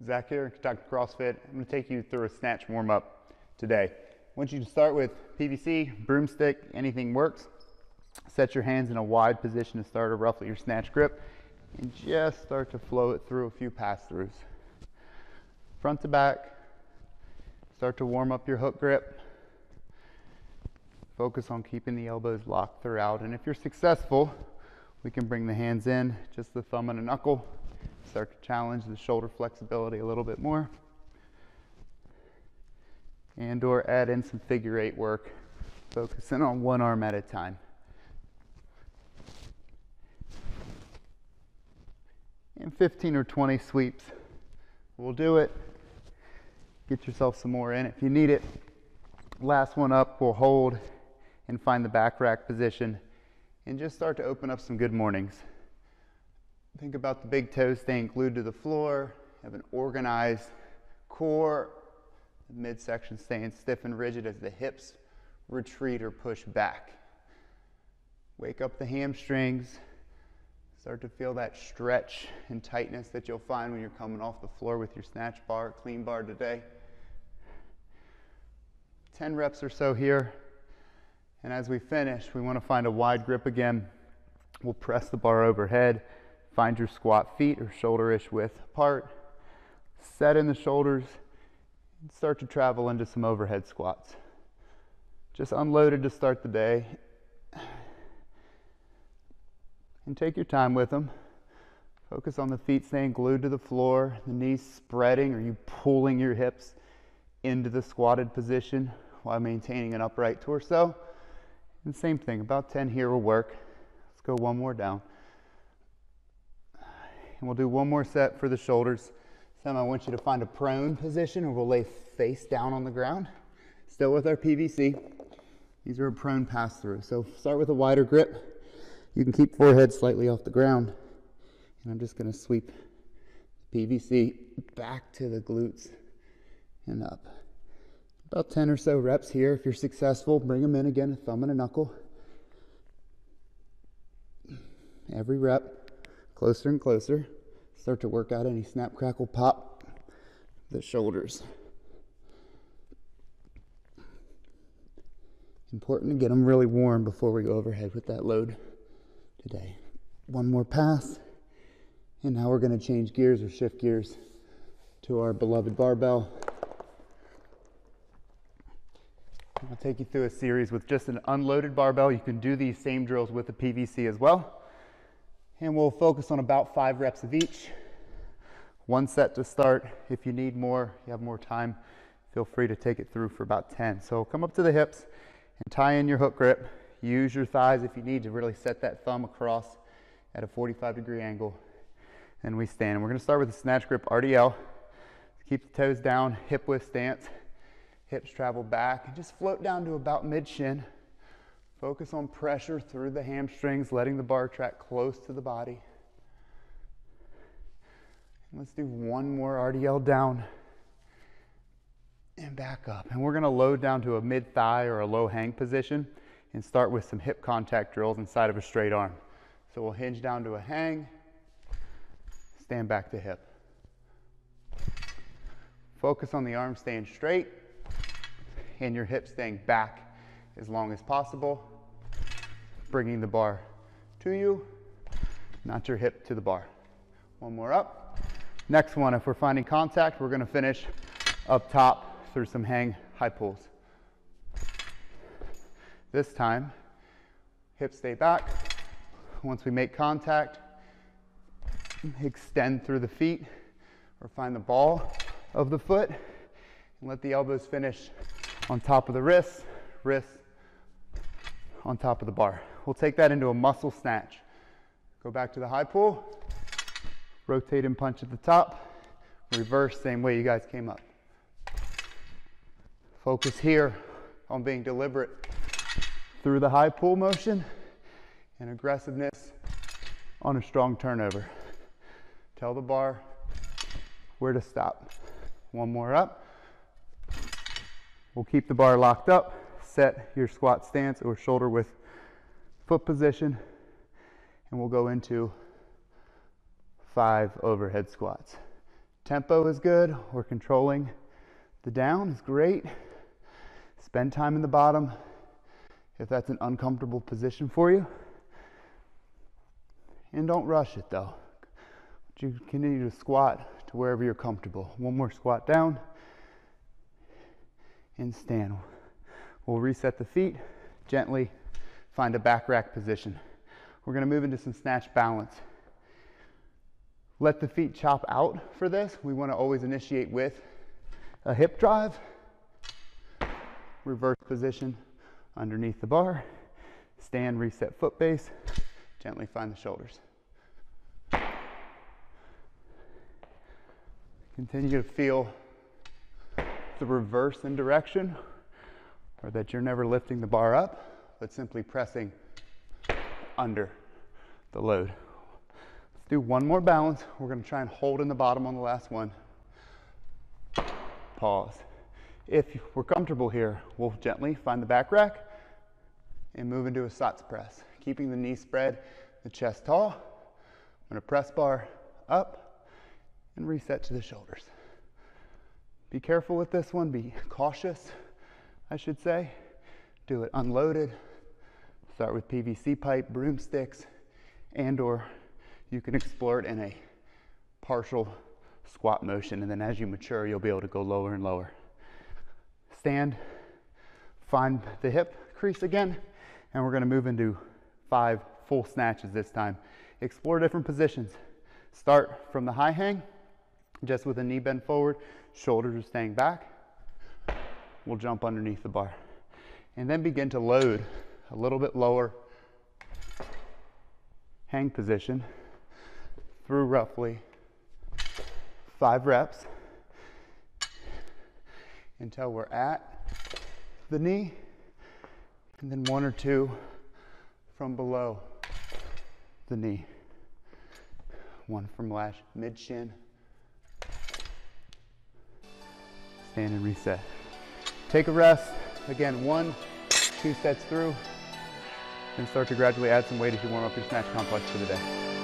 Zach here, Catoctin CrossFit. I'm going to take you through a snatch warm-up today. I want you to start with PVC, broomstick, anything works. Set your hands in a wide position to start a roughly your snatch grip and just start to flow it through a few pass-throughs. Front to back, start to warm up your hook grip. Focus on keeping the elbows locked throughout, and if you're successful, we can bring the hands in, just the thumb and a knuckle. Start to challenge the shoulder flexibility a little bit more, and or add in some figure eight work, focusing on one arm at a time. And 15 or 20 sweeps will do it. Get yourself some more in if you need it. Last one up, we'll hold and find the back rack position and just start to open up some good mornings. Think about the big toes staying glued to the floor, have an organized core, the midsection staying stiff and rigid as the hips retreat or push back. Wake up the hamstrings, start to feel that stretch and tightness that you'll find when you're coming off the floor with your snatch bar, clean bar today. 10 reps or so here, and as we finish, we want to find a wide grip again. We'll press the bar overhead. Find your squat feet or shoulder-ish width apart. Set in the shoulders and start to travel into some overhead squats. Just unloaded to start the day. And take your time with them. Focus on the feet staying glued to the floor, the knees spreading or you pulling your hips into the squatted position while maintaining an upright torso. And same thing, about 10 here will work. Let's go one more down. And we'll do one more set for the shoulders. Sam, I want you to find a prone position, or we'll lay face down on the ground. Still with our PVC. These are a prone pass through. So start with a wider grip. You can keep forehead slightly off the ground. And I'm just going to sweep the PVC back to the glutes and up. About 10 or so reps here. If you're successful, bring them in again, a thumb and a knuckle. Every rep. Closer and closer. Start to work out any snap, crackle, pop, the shoulders. Important to get them really warm before we go overhead with that load today. One more pass, and now we're going to change gears or shift gears to our beloved barbell. I'll take you through a series with just an unloaded barbell. You can do these same drills with the PVC as well. And we'll focus on about 5 reps of each. One set to start. If you need more, you have more time, feel free to take it through for about 10. So come up to the hips and tie in your hook grip. Use your thighs if you need to really set that thumb across at a 45-degree angle. And we stand. And we're going to start with a snatch grip RDL. Keep the toes down, hip width stance. Hips travel back and just float down to about mid-shin. Focus on pressure through the hamstrings, letting the bar track close to the body. And let's do one more RDL down and back up. And we're going to load down to a mid-thigh or a low hang position and start with some hip contact drills inside of a straight arm. So we'll hinge down to a hang, stand back to hip. Focus on the arm staying straight and your hips staying back as long as possible, bringing the bar to you, not your hip to the bar. One more up. Next one, if we're finding contact, we're going to finish up top through some hang high pulls. This time, hips stay back. Once we make contact, extend through the feet or find the ball of the foot and let the elbows finish on top of the wrists, wrists on top of the bar. We'll take that into a muscle snatch. Go back to the high pull, rotate and punch at the top, reverse same way you guys came up. Focus here on being deliberate through the high pull motion and aggressiveness on a strong turnover. Tell the bar where to stop. One more up. We'll keep the bar locked up. Set your squat stance or shoulder width foot position, and we'll go into 5 overhead squats. Tempo is good, or controlling the down is great. Spend time in the bottom if that's an uncomfortable position for you. And don't rush it though. You continue to squat to wherever you're comfortable. One more squat down and stand. We'll reset the feet, gently find a back rack position. We're going to move into some snatch balance. Let the feet chop out for this. We want to always initiate with a hip drive, reverse position underneath the bar, stand, reset foot base, gently find the shoulders. Continue to feel the reverse in direction, or that you're never lifting the bar up, but simply pressing under the load. Let's do one more balance. We're going to try and hold in the bottom on the last one. Pause. If we're comfortable here, we'll gently find the back rack and move into a Sats press. Keeping the knee spread, the chest tall. I'm going to press bar up and reset to the shoulders. Be careful with this one, be cautious, I should say. Do it unloaded. Start with PVC pipe, broomsticks, and/or you can explore it in a partial squat motion, and then as you mature, you'll be able to go lower and lower. Stand, find the hip crease again, and we're gonna move into 5 full snatches this time. Explore different positions. Start from the high hang, just with a knee bend forward, shoulders are staying back. We'll jump underneath the bar. And then begin to load a little bit lower hang position through roughly 5 reps until we're at the knee, and then 1 or 2 from below the knee. 1 from mid shin. Stand and reset. Take a rest. Again, 1, 2 sets through, and start to gradually add some weight as you warm up your snatch complex for the day.